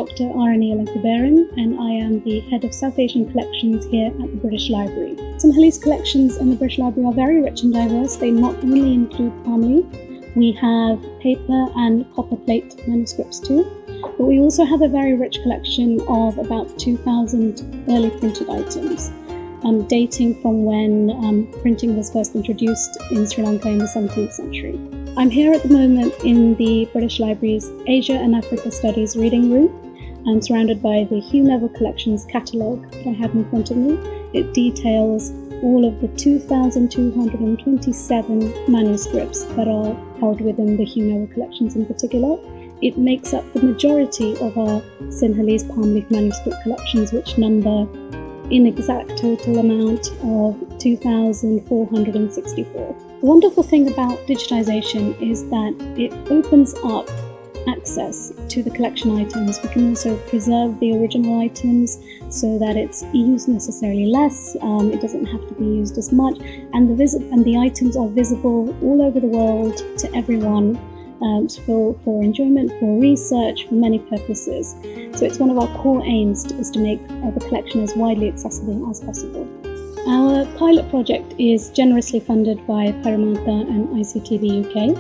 Dr. Aranya, and I am the Head of South Asian Collections here at the British Library. Sinhalese collections in the British Library are very rich and diverse. They not only include palm leaf, we have paper and copper plate manuscripts too, but we also have a very rich collection of about 2,000 early printed items, dating from when printing was first introduced in Sri Lanka in the 17th century. I'm here at the moment in the British Library's Asia and Africa Studies reading room. I'm surrounded by the Hugh Neville Collections catalogue that I have in front of me. It details all of the 2,227 manuscripts that are held within the Hugh Neville Collections in particular. It makes up the majority of our Sinhalese palm leaf manuscript collections, which number in exact total amount of 2,464. The wonderful thing about digitisation is that it opens up access to the collection items. We can also preserve the original items so that it's used necessarily less, it doesn't have to be used as much, and the items are visible all over the world to everyone for enjoyment, for research, for many purposes. So it's one of our core aims is to make the collection as widely accessible as possible. Our pilot project is generously funded by Paramaththa and ICTV UK.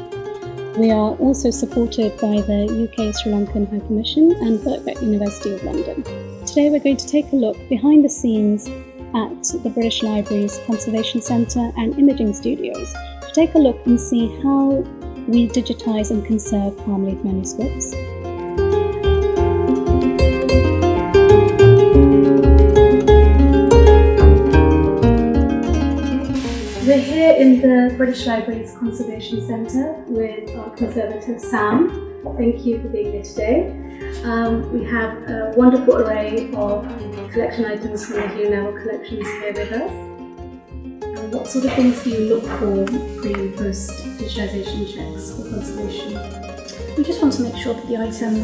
We are also supported by the UK Sri Lankan High Commission and Birkbeck University of London. Today we're going to take a look behind the scenes at the British Library's Conservation Centre and Imaging Studios to take a look and see how we digitise and conserve palm leaf manuscripts. We're here in the British Library's Conservation Centre with our conservator Sam. Thank you for being here today. We have a wonderful array of collection items from the Hugh Neville Collections here with us. What sort of things do you look for pre and post digitisation checks for conservation? We just want to make sure that the item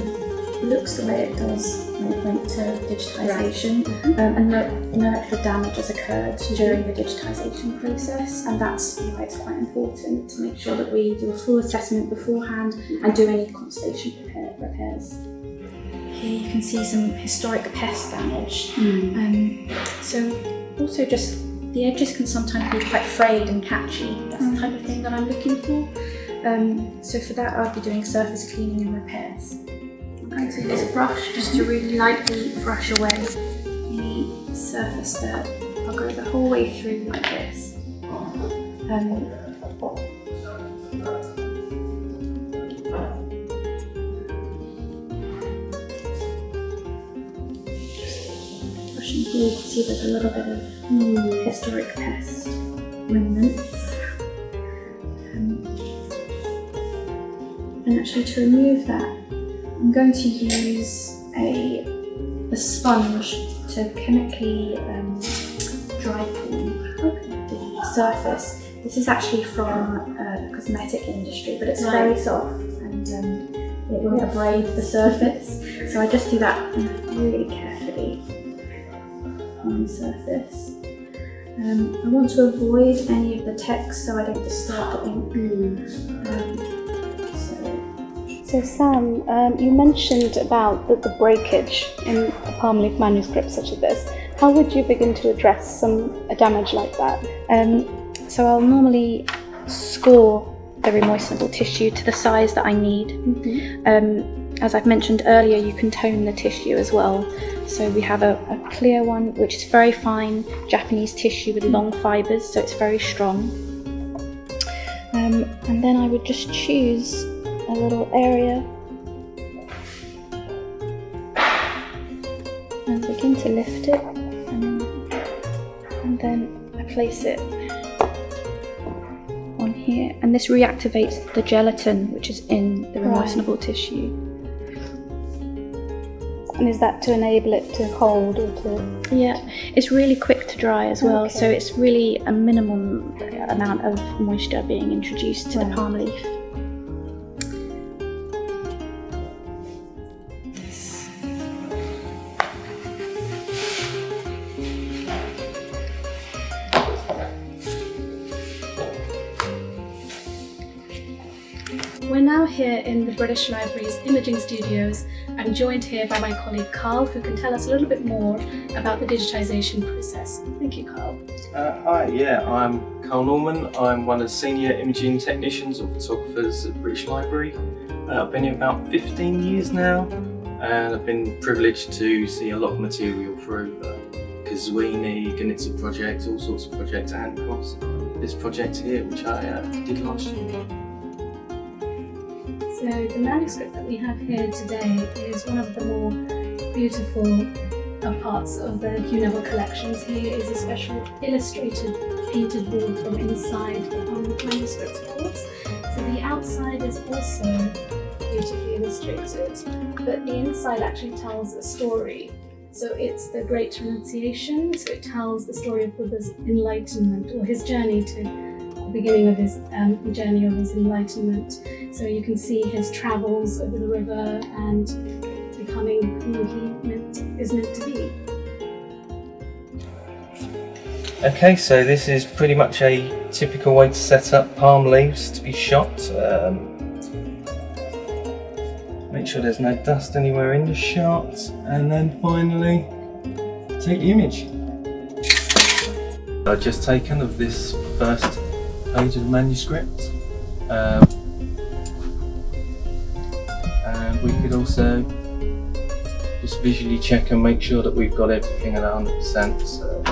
looks the way it does when it went to digitisation, and no extra damage has occurred during the digitisation process, and that's why it's quite important to make sure that we do a full assessment beforehand and do any conservation repairs. Here you can see some historic pest damage. So also just the edges can sometimes be quite frayed and patchy. That's the type of thing that I'm looking for. So for that I'll be doing surface cleaning and repairs. I'm going to use a brush just to really lightly brush away any surface dirt. I'll go the whole way through like this. Brushing through, you can see there's a little bit of historic pest remnants. And actually to remove that, I'm going to use a sponge to chemically dry clean the surface. This is actually from the cosmetic industry, but it's very soft and it won't abrade the surface. So I just do that really carefully on the surface. I want to avoid any of the text so I don't disturb the ink. So Sam, you mentioned about the breakage in a palm leaf manuscript such as this. How would you begin to address a damage like that? So I'll normally score the remoistenable tissue to the size that I need. As I've mentioned earlier, you can tone the tissue as well. So we have a clear one, which is very fine Japanese tissue with long fibres, so it's very strong. And then I would just choose a little area and begin to lift it, and then I place it on here, and this reactivates the gelatin which is in the remoistenable tissue. And is that to enable it to hold or to... Yeah, it's really quick to dry as well, so it's really a minimum amount of moisture being introduced to the palm leaf. We're now here in the British Library's Imaging Studios, and I'm joined here by my colleague Carl, who can tell us a little bit more about the digitisation process. Thank you, Carl. Hi, I'm Carl Norman. I'm one of the senior imaging technicians or photographers at British Library. I've been here about 15 years now, and I've been privileged to see a lot of material through Kazwini, Ganitsa projects, all sorts of projects, and of course this project here, which I did last year. So the manuscript that we have here today is one of the more beautiful parts of the Hugh Neville collections. Here is a special illustrated painted board from inside the manuscript boards. So the outside is also beautifully illustrated, but the inside actually tells a story. So it's the Great Renunciation, so it tells the story of Buddha's enlightenment, or his journey to the beginning of his journey of his enlightenment. So you can see his travels over the river and becoming who he is meant to be. Okay, so this is pretty much a typical way to set up palm leaves to be shot. Make sure there's no dust anywhere in the shot, and then finally take the image. I've just taken of this first page of the manuscript, and we could also just visually check and make sure that we've got everything at 100%, so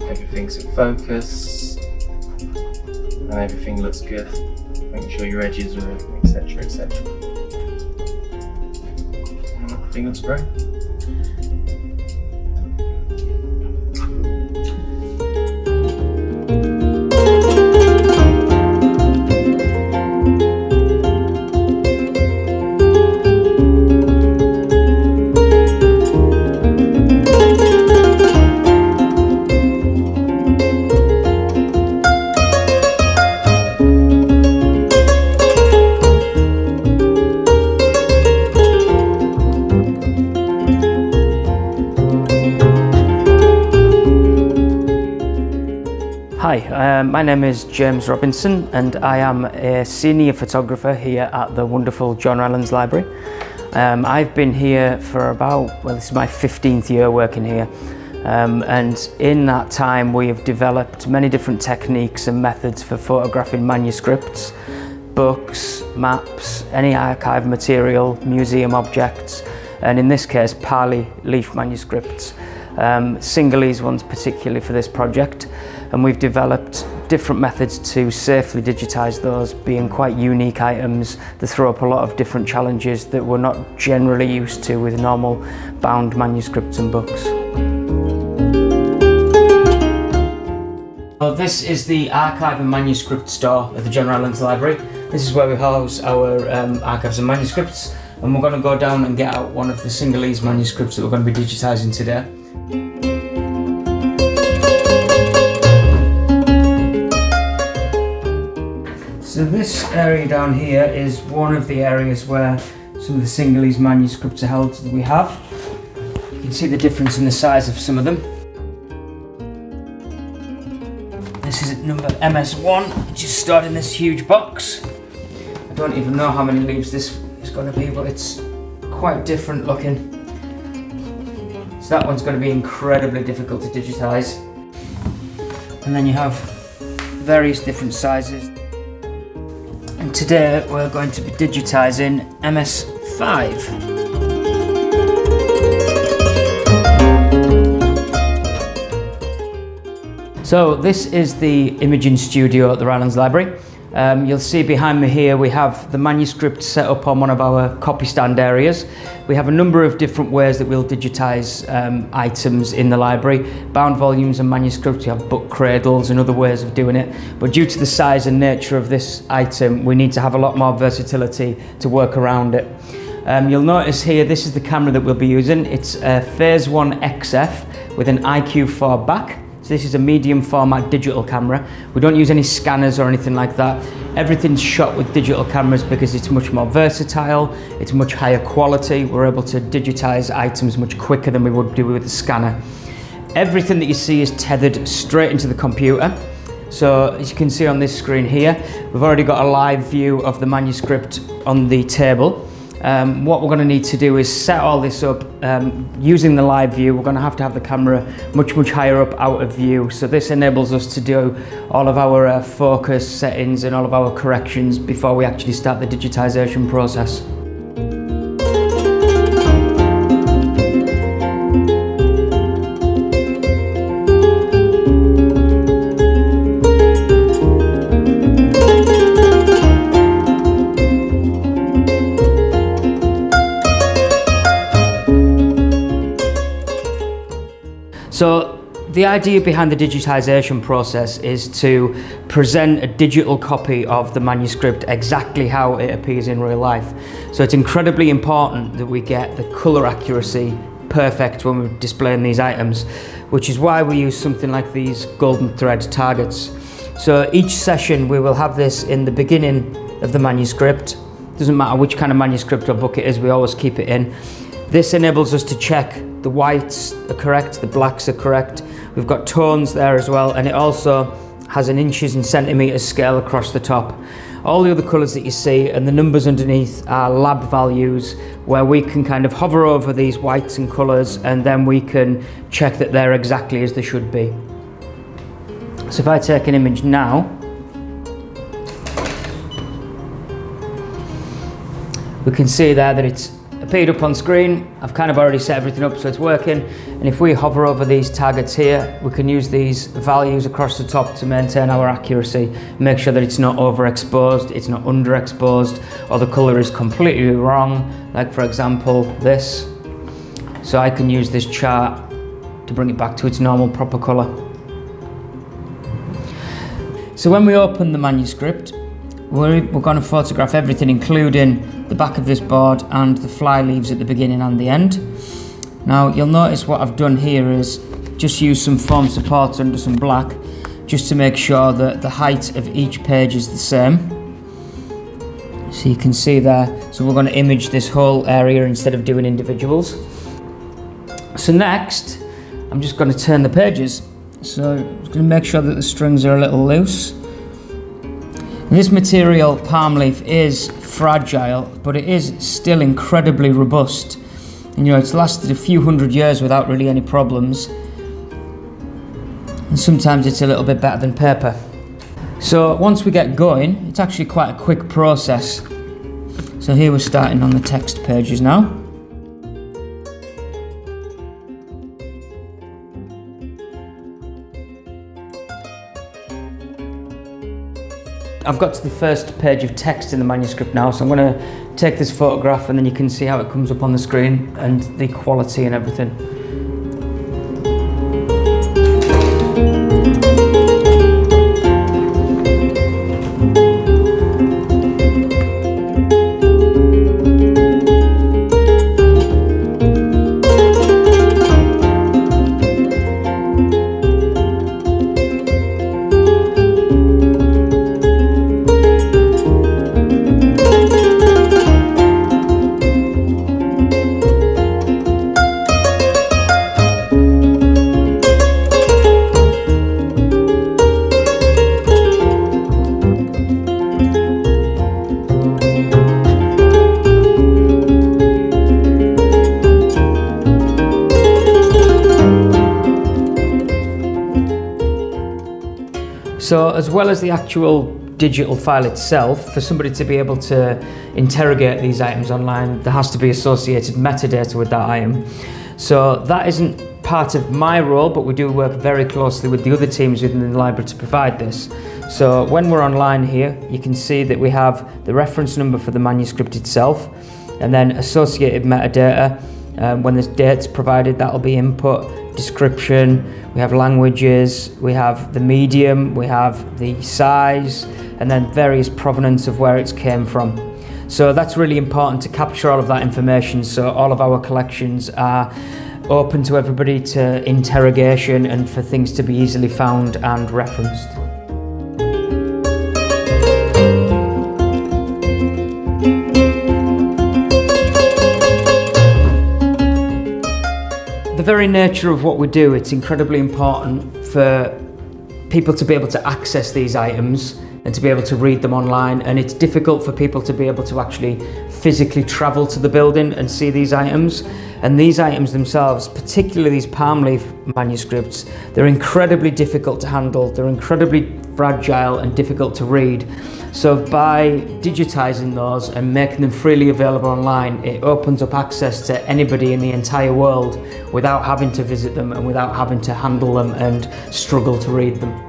everything's in focus and everything looks good. Making sure your edges are etc, etc. Everything looks great. Hi, my name is James Robinson and I am a senior photographer here at the wonderful John Rylands Library. I've been here for this is my 15th year working here, and in that time we have developed many different techniques and methods for photographing manuscripts, books, maps, any archive material, museum objects, and in this case Pali leaf manuscripts. Sinhalese ones particularly for this project, and we've developed different methods to safely digitise those, being quite unique items that throw up a lot of different challenges that we're not generally used to with normal bound manuscripts and books. Well, this is the archive and manuscript store at the John Rylands Library. This is where we house our archives and manuscripts, and we're going to go down and get out one of the Sinhalese manuscripts that we're going to be digitising today. So this area down here is one of the areas where some of the Sinhalese manuscripts are held that we have. You can see the difference in the size of some of them. This is number MS1, which is stored in this huge box. I don't even know how many leaves this is going to be, but it's quite different looking. So that one's going to be incredibly difficult to digitise. And then you have various different sizes. And today we're going to be digitising MS5. So this is the imaging studio at the Rylands Library. You'll see behind me here we have the manuscript set up on one of our copy stand areas. We have a number of different ways that we'll digitise items in the library. Bound volumes and manuscripts, we have book cradles and other ways of doing it. But due to the size and nature of this item, we need to have a lot more versatility to work around it. You'll notice here, this is the camera that we'll be using. It's a Phase 1 XF with an IQ4 back. So this is a medium format digital camera. We don't use any scanners or anything like that. Everything's shot with digital cameras because it's much more versatile, it's much higher quality. We're able to digitize items much quicker than we would do with a scanner. Everything that you see is tethered straight into the computer. So as you can see on this screen here, we've already got a live view of the manuscript on the table. What we're going to need to do is set all this up using the live view. We're going to have the camera much higher up out of view. So this enables us to do all of our focus settings and all of our corrections before we actually start the digitisation process. So the idea behind the digitisation process is to present a digital copy of the manuscript exactly how it appears in real life. So it's incredibly important that we get the colour accuracy perfect when we're displaying these items, which is why we use something like these golden thread targets. So each session we will have this in the beginning of the manuscript. Doesn't matter which kind of manuscript or book it is, we always keep it in. This enables us to check the whites are correct, the blacks are correct. We've got tones there as well, and it also has an inches and centimetres scale across the top. All the other colours that you see and the numbers underneath are lab values, where we can kind of hover over these whites and colours, and then we can check that they're exactly as they should be. So if I take an image now, we can see there that it's appeared up on screen. I've kind of already set everything up so it's working, and if we hover over these targets here, we can use these values across the top to maintain our accuracy, make sure that it's not overexposed, it's not underexposed, or the colour is completely wrong, like for example this. So I can use this chart to bring it back to its normal proper colour. So when we open the manuscript, we're going to photograph everything, including the back of this board and the fly leaves at the beginning and the end. Now you'll notice what I've done here is just use some foam support under some black, just to make sure that the height of each page is the same. So you can see there, so we're going to image this whole area instead of doing individuals. So next, I'm just going to turn the pages. So I'm just going to make sure that the strings are a little loose. This material, palm leaf, is fragile, but it is still incredibly robust. And you know, it's lasted a few hundred years without really any problems. And sometimes it's a little bit better than paper. So once we get going, it's actually quite a quick process. So here we're starting on the text pages now. I've got to the first page of text in the manuscript now, so I'm going to take this photograph and then you can see how it comes up on the screen and the quality and everything. So as well as the actual digital file itself, for somebody to be able to interrogate these items online, there has to be associated metadata with that item. So that isn't part of my role, but we do work very closely with the other teams within the library to provide this. So when we're online here, you can see that we have the reference number for the manuscript itself, and then associated metadata. When there's dates provided, that'll be input, description, we have languages, we have the medium, we have the size, and then various provenance of where it's came from. So that's really important to capture all of that information, so all of our collections are open to everybody to interrogation and for things to be easily found and referenced. The very nature of what we do, it's incredibly important for people to be able to access these items and to be able to read them online, and it's difficult for people to be able to actually physically travel to the building and see these items. And these items themselves, particularly these palm leaf manuscripts, they're incredibly difficult to handle, they're incredibly fragile and difficult to read. So by digitizing those and making them freely available online, it opens up access to anybody in the entire world without having to visit them and without having to handle them and struggle to read them.